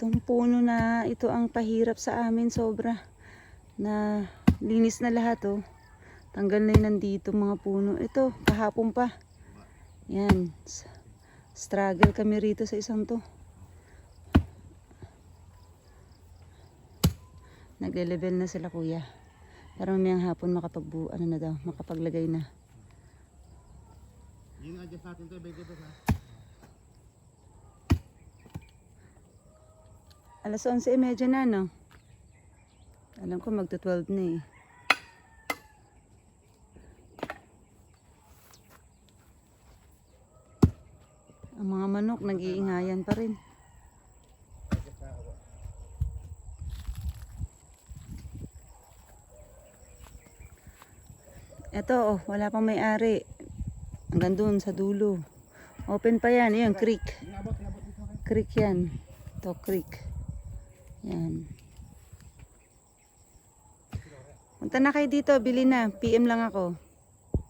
Itong puno na ito ang pahirap sa amin sobra. Na linis na lahat oh. Tanggal na yun nandito mga puno. Ito, kahapon pa. Yan. Struggle kami rito sa isang to. Nagle-level na sila kuya. Para mamayang hapon ano na daw, makapaglagay na. Yun adjust natin to, ibigay to ha. Alas 11:30 na no. Alam ko magto-12 na eh. Ang mga manok nag-iingayan pa rin. Ito oh, wala pang may-ari. Hanggang doon sa dulo. Open pa yan. Ayan, creek. Creek yan. Ito, creek. Yan. Punta na kayo dito. Bili na. PM lang ako.